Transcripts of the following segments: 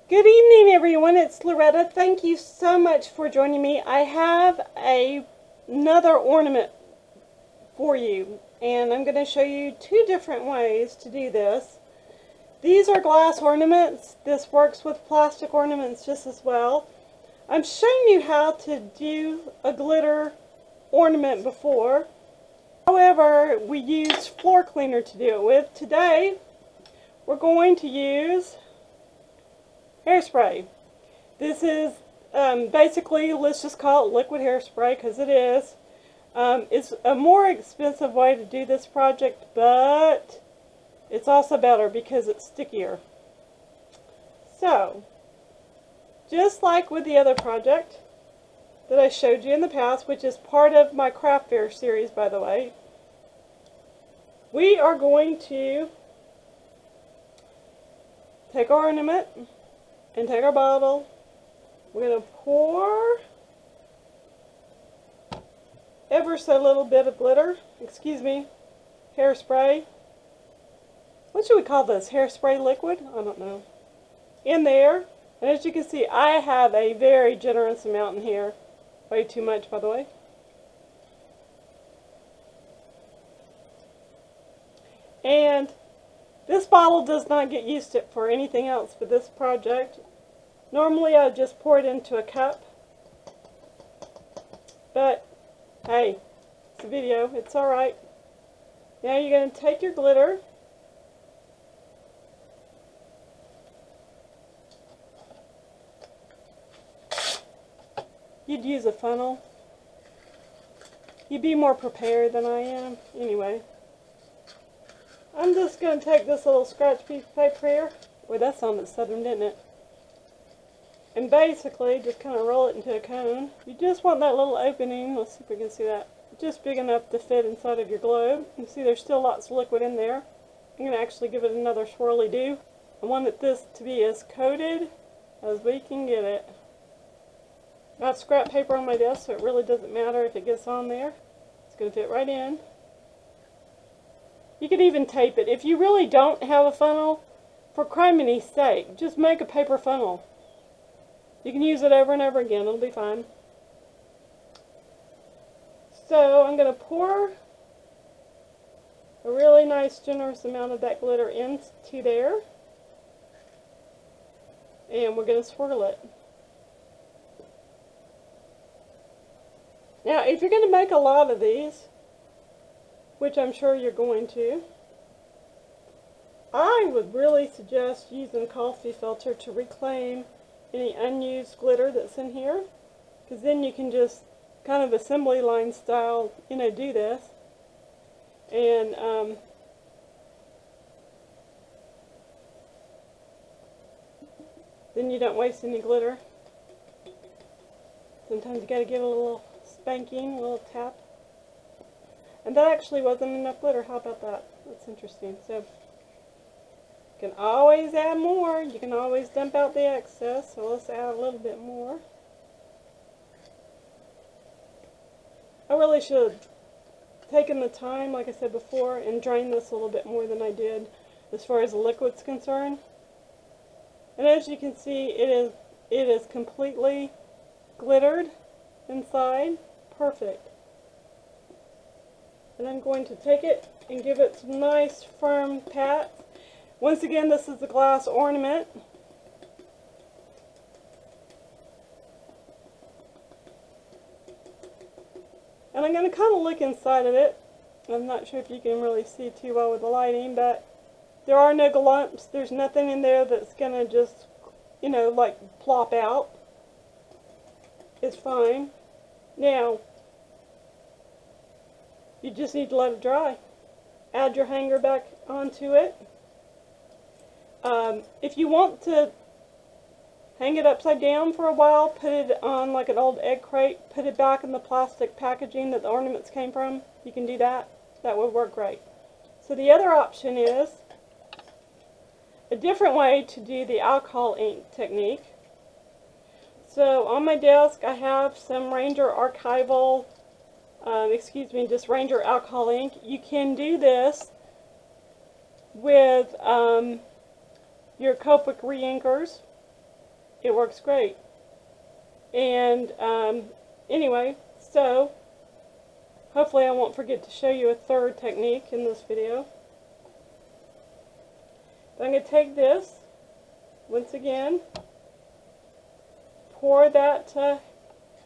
Good evening, everyone. It's Loretta. Thank you so much for joining me. I have another ornament for you, and I'm going to show you two different ways to do this. These are glass ornaments. This works with plastic ornaments just as well. I'm showing you how to do a glitter ornament before. However, we use floor cleaner to do it with. Today, we're going to use hairspray. This is basically, let's just call it liquid hairspray because it is. It's a more expensive way to do this project, but it's also better because it's stickier. So, just like with the other project that I showed you in the past, which is part of my craft fair series, by the way, we are going to take our ornament and take our bottle. We're going to pour ever so little bit of glitter, hairspray. What should we call this? Hairspray liquid? I don't know. In there. And as you can see, I have a very generous amount in here. Way too much, by the way. And this bottle does not get used for anything else but this project. Normally I just pour it into a cup. But, hey, it's a video. It's alright. Now you're going to take your glitter. You'd use a funnel. You'd be more prepared than I am. Anyway. I'm just going to take this little scratch piece of paper here. Boy, that sounded southern, didn't it? And basically, just kind of roll it into a cone. You just want that little opening. Let's see if we can see that. Just big enough to fit inside of your globe. You can see there's still lots of liquid in there. I'm going to actually give it another swirly do. I want this to be as coated as we can get it. I have scrap paper on my desk, so it really doesn't matter if it gets on there. It's going to fit right in. You could even tape it. If you really don't have a funnel, for crimini's sake, just make a paper funnel. You can use it over and over again. It'll be fine. So I'm going to pour a really nice generous amount of that glitter into there. And we're going to swirl it. Now, if you're going to make a lot of these, which I'm sure you're going to, I would really suggest using a coffee filter to reclaim any unused glitter that's in here, because then you can just kind of assembly line style, do this, and then you don't waste any glitter. Sometimes you got to give it a little spanking, a little tap. And that actually wasn't enough glitter. How about that? That's interesting. So, you can always add more. You can always dump out the excess. So let's add a little bit more. I really should have taken the time, like I said before, and drained this a little bit more than I did as far as the liquid's concerned. And as you can see, it is completely glittered inside. Perfect. And I'm going to take it and give it some nice firm pats. Once again, this is a glass ornament. And I'm going to kind of look inside of it. I'm not sure if you can really see too well with the lighting, but there are no glumps. There's nothing in there that's going to just, like plop out. It's fine. Now, you just need to let it dry. Add your hanger back onto it. If you want to hang it upside down for a while, put it on like an old egg crate, put it back in the plastic packaging that the ornaments came from. You can do that. That would work great. So the other option is a different way to do the alcohol ink technique. So on my desk I have some Ranger archival just Ranger alcohol ink. You can do this with your Copic reinkers. it works great. And anyway, so hopefully I won't forget to show you a third technique in this video. But I'm going to take this, once again, pour that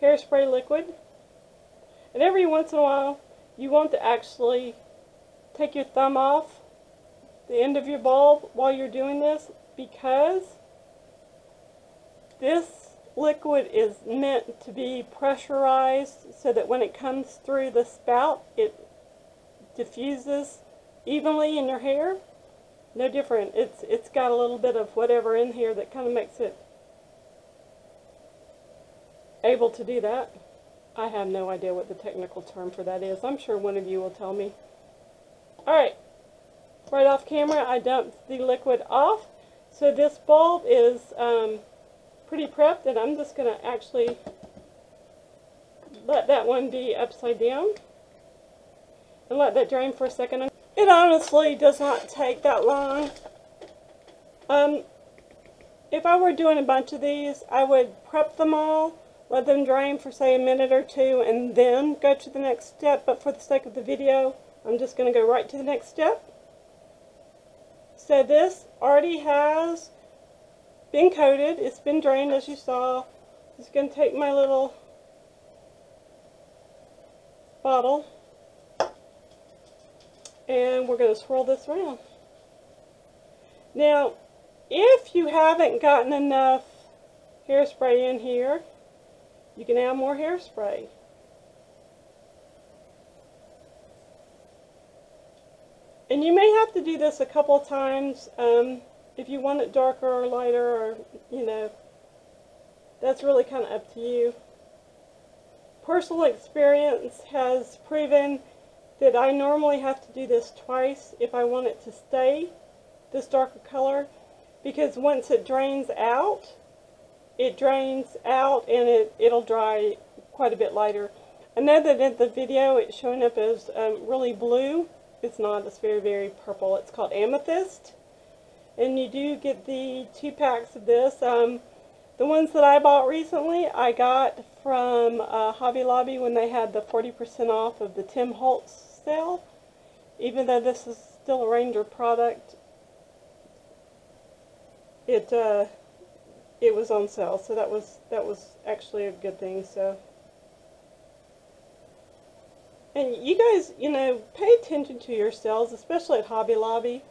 hairspray liquid, and every once in a while you want to actually take your thumb off the end of your bulb while you're doing this, because this liquid is meant to be pressurized so that when it comes through the spout it diffuses evenly in your hair. No different. It's got a little bit of whatever in here that kind of makes it able to do that. I have no idea what the technical term for that is. I'm sure one of you will tell me. Alright, right off camera I dumped the liquid off. So this bulb is pretty prepped, and I'm just going to actually let that one be upside down and let that drain for a second. It honestly does not take that long. If I were doing a bunch of these, I would prep them all, let them drain for say a minute or two, and then go to the next step. But for the sake of the video, I'm just going to go right to the next step. So this already has been coated. It's been drained, as you saw. I'm just going to take my little bottle and we're going to swirl this around. Now, if you haven't gotten enough hairspray in here, you can add more hairspray. And you may have to do this a couple of times if you want it darker or lighter, or, you know, that's really kind of up to you. Personal experience has proven that I normally have to do this twice if I want it to stay this darker color, because once it drains out and it'll dry quite a bit lighter. I know that in the video it's showing up as really blue. It's not. It's very, very purple. It's called Amethyst. And you do get the 2 packs of this. The ones that I bought recently, I got from Hobby Lobby when they had the 40% off of the Tim Holtz sale. Even though this is still a Ranger product, it was on sale, so that was actually a good thing. So, and you guys, you know, pay attention to your sales, especially at Hobby Lobby,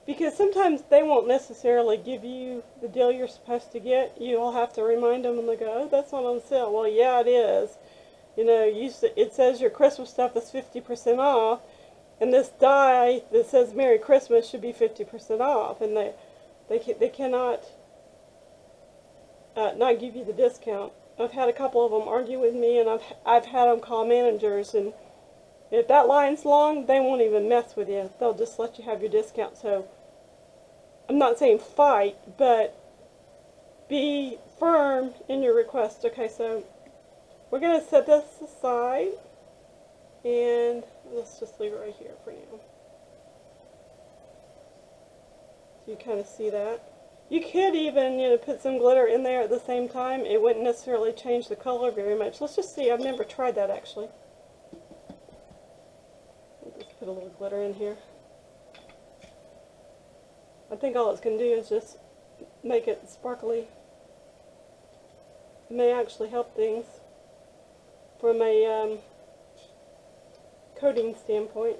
because sometimes they won't necessarily give you the deal you're supposed to get. You'll have to remind them, and they go, "Oh, that's not on sale." Well, yeah, it is. You know, it says your Christmas stuff is 50% off, and this die that says Merry Christmas should be 50% off, and they cannot not give you the discount. I've had a couple of them argue with me, and I've had them call managers, and if that line's long, they won't even mess with you. They'll just let you have your discount. So I'm not saying fight, but be firm in your request. Okay, so we're going to set this aside, and let's just leave it right here for now. So you kind of see that. You could even, you know, put some glitter in there at the same time. It wouldn't necessarily change the color very much. Let's just see. I've never tried that, actually. I'll just put a little glitter in here. I think all it's going to do is just make it sparkly. It may actually help things from a coating standpoint.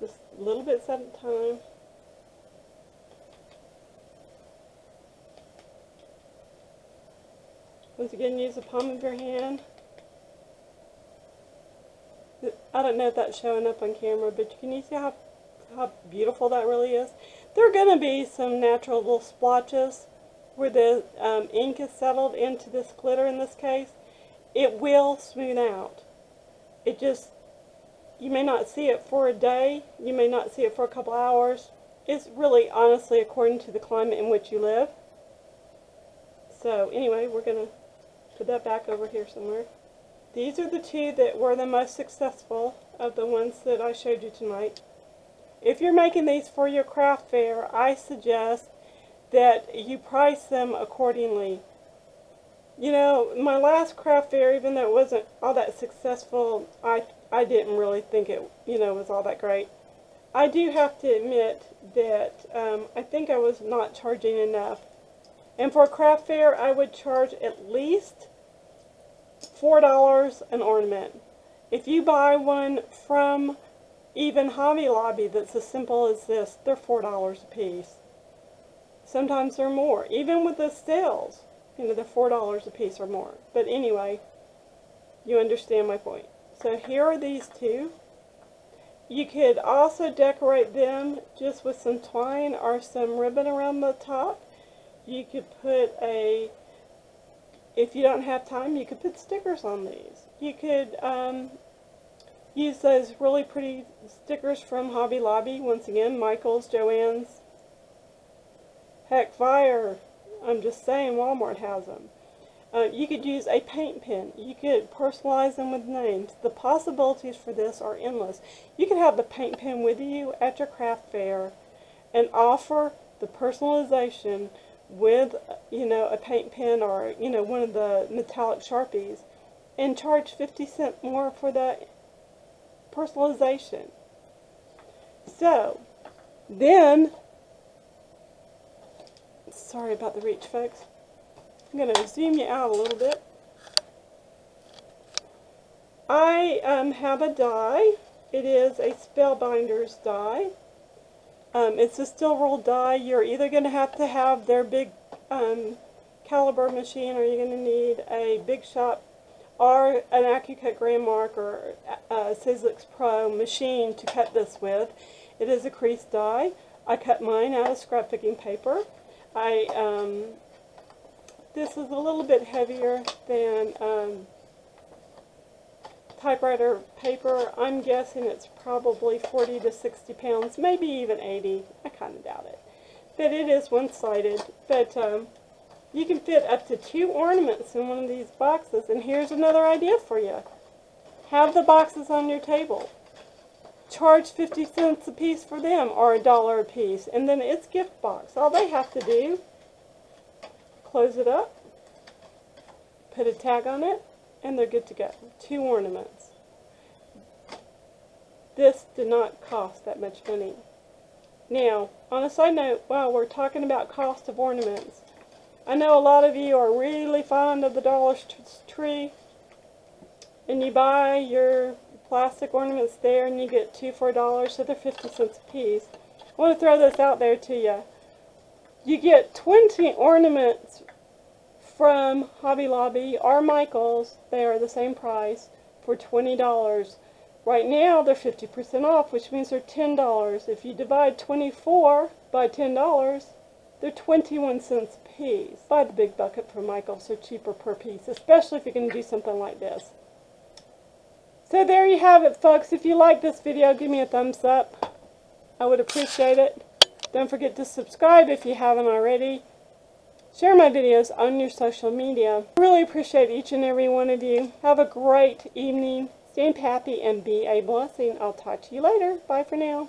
Just little bits at a time. Once again, use the palm of your hand. I don't know if that's showing up on camera, but can you see how beautiful that really is? There are going to be some natural little splotches where the ink is settled into this glitter in this case. It will smooth out. It just, you may not see it for a day, you may not see it for a couple hours. It's really, honestly, according to the climate in which you live. So anyway, we're going to put that back over here somewhere. These are the 2 that were the most successful of the ones that I showed you tonight. If you're making these for your craft fair, I suggest that you price them accordingly. You know, my last craft fair, even though it wasn't all that successful, I didn't really think it, you know, was all that great. I do have to admit that I think I was not charging enough. And for a craft fair, I would charge at least $4 an ornament. If you buy one from even Hobby Lobby that's as simple as this, they're $4 a piece. Sometimes they're more. Even with the sales, you know, they're $4 a piece or more. But anyway, you understand my point. So here are these two. You could also decorate them just with some twine or some ribbon around the top. You could put if you don't have time, you could put stickers on these. You could use those really pretty stickers from Hobby Lobby. Once again, Michael's, Joann's, heck, Fire. I'm just saying, Walmart has them. You could use a paint pen. You could personalize them with names. The possibilities for this are endless. You could have the paint pen with you at your craft fair and offer the personalization with, you know, a paint pen or, you know, one of the metallic Sharpies and charge 50 cents more for the personalization. So, then, sorry about the reach, folks. I'm going to zoom you out a little bit. I have a die. It is a Spellbinders die. It's a steel rolled die. You're either going to have their big caliber machine, or you're going to need a Big Shop or an AccuCut Grandmark or Sizzlix Pro machine to cut this with. It is a crease die. I cut mine out of scrap picking paper. This is a little bit heavier than typewriter paper. I'm guessing it's probably 40 to 60 pounds, maybe even 80. I kind of doubt it. But it is one-sided. But you can fit up to 2 ornaments in one of these boxes. And here's another idea for you. Have the boxes on your table. Charge 50 cents a piece for them, or $1 a piece. And then it's gift box. All they have to do, close it up, put a tag on it, and they're good to go. 2 ornaments. This did not cost that much money. Now, on a side note, while we're talking about cost of ornaments, I know a lot of you are really fond of the Dollar Tree, and you buy your plastic ornaments there and you get 2 for $1, so they're 50 cents a piece. I want to throw this out there to you. You get 20 ornaments from Hobby Lobby or Michael's. They are the same price for $20. Right now they're 50% off, which means they're $10. If you divide 24 by $10, they're 21 cents a piece. Buy the big bucket from Michael's, they're cheaper per piece, especially if you're going to do something like this. So there you have it, folks. If you like this video, give me a thumbs up. I would appreciate it. Don't forget to subscribe if you haven't already. Share my videos on your social media. I really appreciate each and every one of you. Have a great evening. Stay happy and be a blessing. I'll talk to you later. Bye for now.